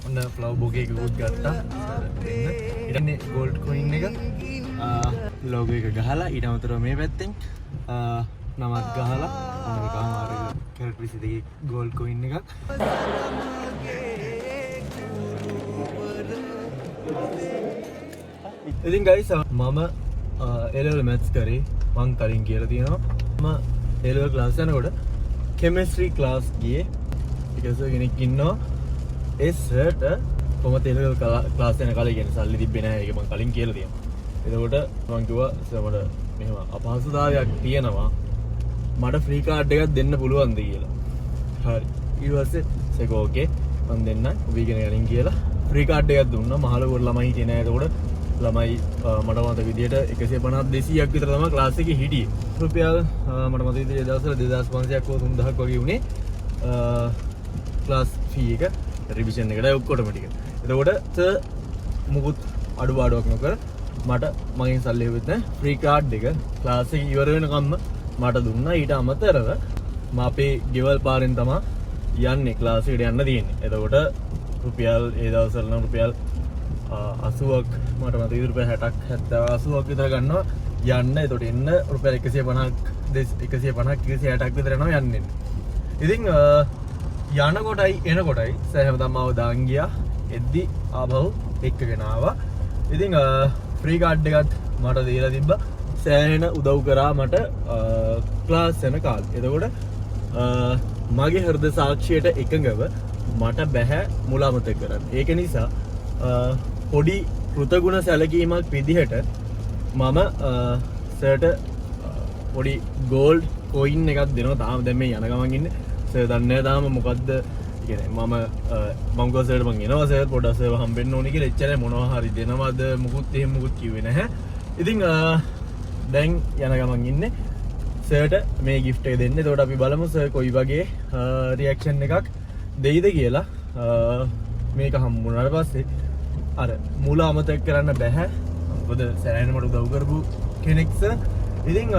ඔන්න ෆ්ලව් බොකේ එකකුත් ගත්තා. ඊට පස්සේ ගෝල්ඩ් කොයින් එක ලෝගෝ එක ගහලා ඊට අමතරව මේ පැත්තෙන් නමත් ගහලා කාමාර කැරට් 22 ගෝල්ඩ් කොයින් එකක්. ඉතින් guys මම A-level maths කරේ මං කලින් කියලා තියෙනවා. මම A-level class යනකොට chemistry class ගියේ. ඊට පස්සේ කෙනෙක් ඉන්නවා ඒ සර්ට කොහොමද A-level class යන කාලේ කියන්නේ සල්ලි තිබ්බේ නැහැ. ඒක මං කලින් කියලා තියෙනවා. එතකොට මං කිව්වා සර් මට මෙහෙම අපහසුතාවයක් තියෙනවා. මට ෆ්‍රී කාඩ් එකක් දෙන්න පුළුවන්ද කියලා. හරි. ඊට පස්සේ සෙක ඕකේ මං දෙන්නම් ඔබ ඉගෙන ගනින් කියලා ෆ්‍රී කාඩ් එකක් දුන්නා. මහලුවර ළමයි හිටියේ නැහැ. එතකොට ළමයි මට මතක විදියට 150 200ක් විතර තමයි ක්ලාස් එකේ හිටියේ. රුපියල් මට මතක විදියට ඒ දවස්වල 2500ක් හෝ 3000ක් වගේ උනේ ක්ලාස් ෆී එක රිවිෂන් එකට ඔක්කොටම ටික. එතකොට මුකුත් අඩුපාඩුවක් නොකර මට මගෙන් සල්ලි හෙව්වෙත් නැහැ. ෆ්‍රී කාඩ් එක ක්ලාස් එක ඉවර වෙනකම්ම මට දුන්නා. ඊට අමතරව මම අපේ ගෙවල් පාරෙන් තමයි යන්නේ ක්ලාස් එකට යන්න තියෙන්නේ. එතකොට රුපියල් ඒ දවස්වල නම් රුපියල් 80ක් මට මතක රුපියල් 60ක් 70 80ක් විතර ගන්නවා යන්න. එතකොට එන්න රුපියල් 150ක් 160ක් විතර යනවා යන්නේ. ඉතින් යන කොටයි එන කොටයි සෑහෙනම මාව දාන් ගියා. එද්දි ආපහු එක්කගෙන ආවා. ඉතින් ෆ්‍රී කාඩ් එකත් මට දීලා තිබ්බා. සෑහෙන උදව් කරා මට ක්ලාස් යන කාලේ. එතකොට මගේ හෘද සාක්ෂියට එකඟව මට බැහැ මුල අමතක කරන්න. ඒක නිසා පොඩි කෘතගුණ සැලකීමක් විදිහට මම සර්ට පොඩි ගෝල්ඩ් කොයින් එකක් දෙනවා. තාම දැන් මේ යන ගමන් ඉන්නේ. සර් දන්නේ නැහැ තාම මොකද්ද කියන්නේ. මම ගෝ සර්ට මං එනවා සර් පොඩ්ඩක් සර්ව හම්බෙන්න ඕනේ කියලා එච්චරයි මොනවා හරි දෙනවද මුකුත් එහෙම මුකුත් කිව්වේ නැහැ. ඉතින් දැන් යන ගමන් ඉන්නේ සර්ට මේ ගිෆ්ට් එක දෙන්න. එතකොට අපි බලමු සර් කොයි වගේ රියැක්ෂන් එකක් දෙයිද කියලා. මේක හම්බුනාට පස්සේ අර මුල අමතක කරන්න බෑ. මොකද සෑහෙන මට උදව් කරපු කෙනෙක් සර්. ඉතින්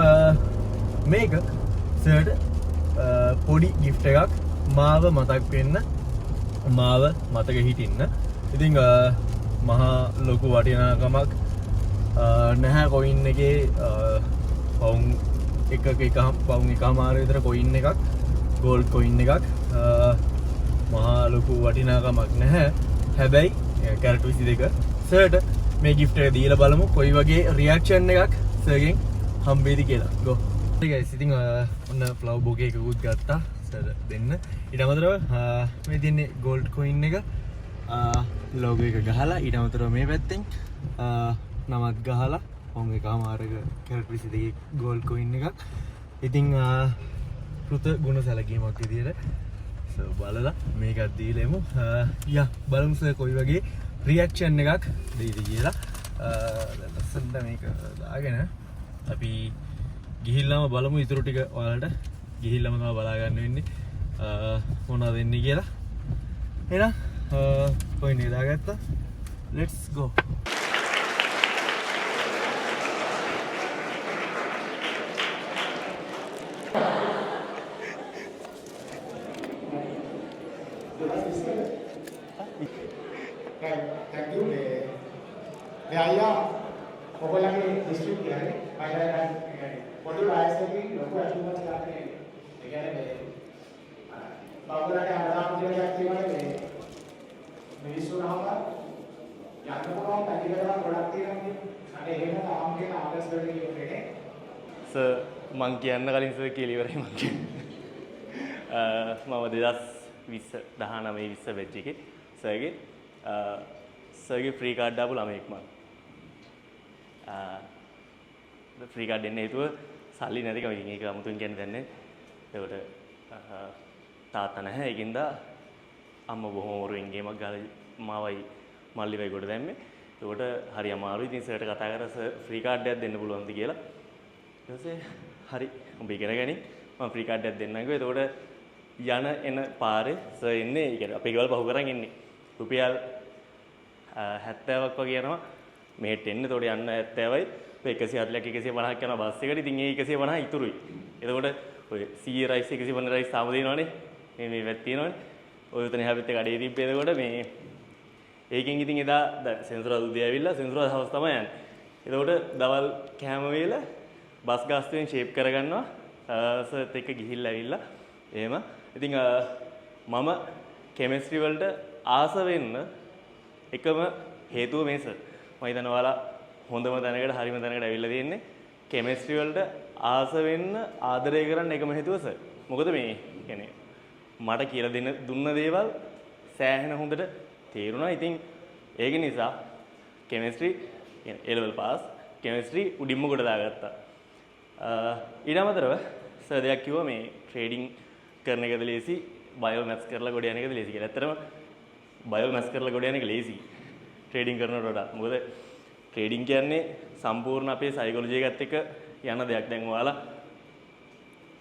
මේක සර්ට පොඩි ගිෆ්ට් එකක් මාව මතක් වෙන්න මාව මතක හිටින්න. ඉතින් මහා ලොකු වටිනාකමක් නැහැ කොයින් එකේ පවුන් පවුන් එකමාර විතර කොයින් එකක් ගෝල්ඩ් කොයින් එකක් මහා ලොකු වටිනාකමක් නැහැ. හැබැයි කැරට් 22 සර්ට මේ ගිෆ්ට් එක දීලා බලමු කොයි වගේ රියැක්ෂන් එකක් සර්ගෙන් හම්බෙයිද කියලා. ගෝ. හරි guys ඉතින් ඔන්න ෆ්ලව් බොකේ එකකුත් ගත්තා සර් දෙන්න. ඊට අමතරව මේ තියෙන්නේ ගෝල්ඩ් කොයින් එක ලෝගෝ එක ගහලා ඊට අමතරව මේ පැත්තෙන් නමත් ගහලා පොන් එකමාරක කැරට් 22 ගෝල්ඩ් කොයින් එකක්. ඉතින් කෘත ගුණ සැලකීමක් විදියට සර් බලලා මේකත් දීලෙමු. යා බලමු සර් කොයි වගේ රියැක්ෂන් එකක් දෙයිද කියලා. දැන් ලස්සනට මේක දාගෙන අපි ගිහිල්ලාම බලමු ඉතුරු ටික ඔයාලට ගිහිල්ලාම තමයි බලා ගන්න වෙන්නේ මොනවද වෙන්නේ කියලා. එහෙනම් කොයින් එක දාගත්තා. let's go. thank you මේ අයියා ඔයගොල්ලන්ගේ දිස්ත්‍රික්කය හරි අයියා පොඩි වයසකදී ලොකු අසුබක් ගන්න. ඒ කියන්නේ මේ බාබුරට ආරාම දෙයක් තියෙනවා මේ මිනිස්සුනහම යන්න පුළුවන් පැතිකඩක් ගොඩක් තියෙනවා. අනේ එහෙම තාම කියන ආදර්ශ වලට කියන්නේ සර් මං කියන්න කලින් සර් කියලා ඉවරයි මං කියන්නේ. මම 2020 19 20 බැච් එකේ සර්ගේ ෆ්‍රී කාඩ් දාපු ළමෙක් මං. ෆ්‍රී කාඩ් දෙන්න හේතුව සල්ලි නැතිකම. ඉතින් ඒක 아무තුන් කියන්නේ දැන්නේ. ඒකට තාත්තා නැහැ. ඒකින්ද අම්මා බොහොම වරුවෙන් ගේමක් ගාලා මාවයි මල්ලිවයි කොට දැම්මේ. ඒකට හරි අමාරුයි. ඉතින් සර්ට කතා කරා සර් ෆ්‍රී කාඩ් එකක් දෙන්න පුළුවන්ද කියලා. ඊට පස්සේ හරි උඹ ඉගෙන ගනින් මම ෆ්‍රී කාඩ් එකක් දෙන්නම් කිව්වා. ඒකට යන එන පාරේ සර් ඉන්නේ. ඒ කියන්නේ අපේ ගෙවල් පහු කරන් ඉන්නේ. රුපියල් 70ක් වගේ යනවා මෙහෙට එන්න. ඒතකොට යන්න 70යි 140ක් 150ක් යනවා බස් එකට. ඉතින් ඒ 150 ඉතුරුයි. එතකොට ඔය 100 රයිස් 150 රයිස් තාම දෙනවනේ. මේ වැත් තියෙනවනේ. ඔය උතන එහා පැත්තේ කඩේ තිබ්බේ. එතකොට මේ ඒකෙන් ඉතින් එදා සෙන්සුරාදා උදේ ඇවිල්ලා සෙන්සුරාදා හවස තමයි යන්නේ. එතකොට දවල් කෑම වේල බස් ගාස්තුවෙන් ෂේප් කරගන්නවා සර්ත් එක්ක ගිහිල්ලා ඇවිල්ලා එහෙම. ඉතින් මම කෙමිස්ට්‍රි වලට ආස වෙන්න එකම හේතුව මේ සර්. මම හිතනවා ඔයාලා හොඳම දැනකට හරිම දැනකට ඇවිල්ලා තියෙන්නේ. කෙමිස්ට්‍රි වලට ආස වෙන්න ආදරය කරන්න එකම හේතුව සර්. මොකද මේ කියන්නේ මට කියලා දුන්න දේවල් සෑහෙන හොඳට තේරුණා. ඉතින් ඒක නිසා chemistry A level pass chemistry උඩින්ම කොට දාගත්තා. ඊට අමතරව සර් දෙයක් කිව්වා මේ ට්‍රේඩින් කරන එකද ලේසි බයෝ මැත්ස් කරලා ගොඩ යන එකද ලේසි කියලා. ඇත්තටම බයෝ මැත්ස් කරලා ගොඩ යන එක ලේසි ට්‍රේඩින් කරනවට වඩා. මොකද ට්‍රේඩින් කියන්නේ සම්පූර්ණ අපේ සයිකොලොජි එකත් එක්ක යන දෙයක්. දැන් ඔයාලා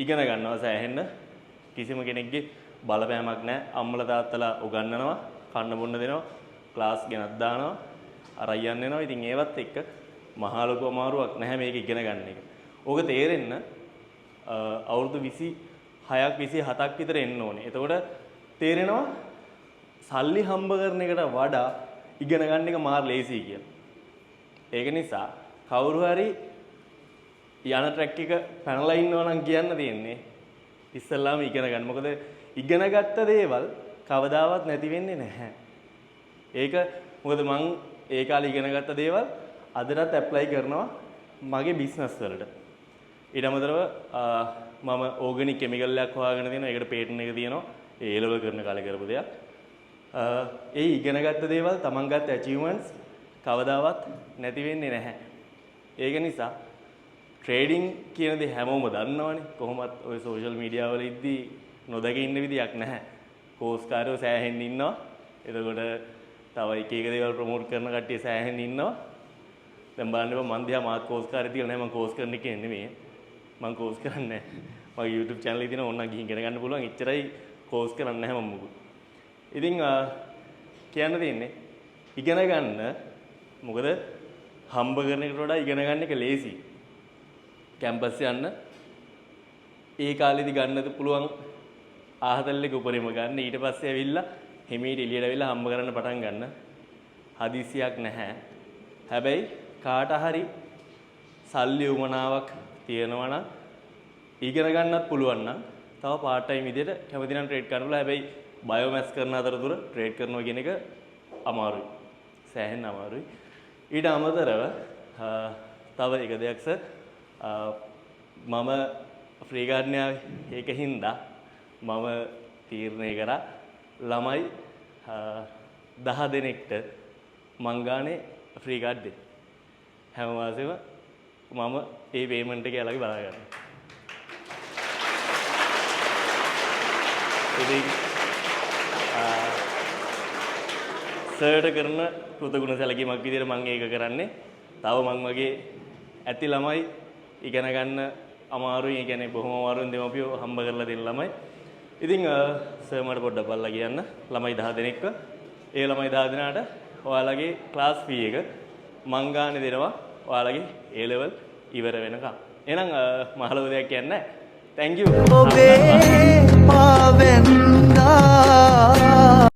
ඉගෙන ගන්නවා සෑහෙන්න කිසිම කෙනෙක්ගේ බලපෑමක් නැහැ. අම්මලා තාත්තලා උගන්වනවා, කන්න බොන්න දෙනවා, ක්ලාස් ගෙනත් දානවා, අරයන් යනවා. ඉතින් ඒවත් එක්ක මහා ලොකු අමාරුවක් නැහැ මේක ඉගෙන ගන්න එක. ඕක තේරෙන්න අවුරුදු 26ක් 27ක් විතර එන්න ඕනේ. එතකොට තේරෙනවා සල්ලි හම්බ කරන එකට වඩා ඉගෙන ගන්න එක මාර ලේසියි කියලා. ඒක නිසා කවුරු හරි යන ට්‍රැක් එක පැනලා ඉන්නවා නම් කියන්න තියෙන්නේ ඉස්සල්ලාම ඉගෙන ගන්න. මොකද ඉගෙන ගත්ත දේවල් කවදාවත් නැති වෙන්නේ නැහැ. ඒක මොකද මං ඒ කාලේ ඉගෙන ගත්ත දේවල් අදටත් ඇප්ලයි කරනවා මගේ බිස්නස් වලට. ඊට අමතරව මම ඕගනික් කෙමිකල් එකක් හොයාගෙන තියෙනවා. ඒකට පේටන්ට් එක තියෙනවා. ඒ A level කරන කාලේ කරපු දෙයක්. ඒ ඉගෙන ගත්ත දේවල් තමන් ගත්ත achievements කවදාවත් නැති වෙන්නේ නැහැ. ඒක නිසා ට්‍රේඩින් කියන දේ හැමෝම දන්නවනේ. කොහොමත් ඔය සෝෂල් මීඩියා වල ඉද්දි නොදක ඉන්න විදියක් නැහැ. කෝස් කාර්යෝ සෑහෙන්න ඉන්නවා. එතකොට තව එක එක දේවල් ප්‍රොමෝට් කරන කට්ටිය සෑහෙන්න ඉන්නවා. දැන් බලන්න මම දිහා මාත් කෝස් කාර්යය තියලා නැහැ. මම කෝස් කරන්න කියන්නේ නෙමෙයි. මම කෝස් කරන්නේ නැහැ. මගේ YouTube channel එකේ තියෙන ඕන නම් ගිහින් ඉගෙන ගන්න පුළුවන්. එච්චරයි කෝස් කරන්නේ නැහැ මම මොකද. ඉතින් කියන්න තියෙන්නේ ඉගෙන ගන්න. මොකද හම්බ කරන එකට වඩා ඉගෙන ගන්න එක ලේසි. කැම්පස් යන්න ඒ කාලෙදි ගන්නද පුළුවන් ආහතල් එක උපරිම ගන්න. ඊට පස්සේ ඇවිල්ලා හිමීට එළියට ඇවිල්ලා හම්බ කරන්න පටන් ගන්න. හදිසියක් නැහැ. හැබැයි කාට හරි සල්ලි උමනාවක් තියෙනවා නම් ඉගෙන ගන්නත් පුළුවන් නම් තව පාර්ට් ටයිම් විදිහට කැමති නම් ට්‍රේඩ් කරන්න පුළුවන්. හැබැයි බයෝ මැත්ස් කරන අතරතුර ට්‍රේඩ් කරනවා කියන එක අමාරුයි. සෑහෙන අමාරුයි. ඊට අමතරව තව එක දෙයක් සර් මම ෆ්‍රී ගාඩන් ආවේ ඒක හින්දා මම තීරණය කරා ළමයි 10 දෙනෙක්ට මං ගානේ ෆ්‍රී ගාඩ් දෙන්න. හැම මාසෙම මම ඒ පේමන්ට් එක යාළගේ බලා ගන්නවා. ඉතින් සර්ට කරන කෘතගුණ සැලකීමක් විදිහට මම ඒක කරන්නේ. තව මං වගේ ඇති ළමයි ඉගෙන ගන්න අමාරුයි. ඒ කියන්නේ බොහොම අමාරුවෙන් දෙමව්පියෝ හම්බ කරලා දෙන ළමයි. ඉතින් සර් මට පොඩ්ඩක් බලලා කියන්න ළමයි 10 දෙනෙක්ව. ඒ ළමයි 10 දෙනාට ඔයාලගේ ක්ලාස් ෆී එක මං ගානේ දෙනවා ඔයාලගේ A level ඉවර වෙනකම්. එහෙනම් මහලෝ දෙයක් කියන්නේ නැහැ. Thank you.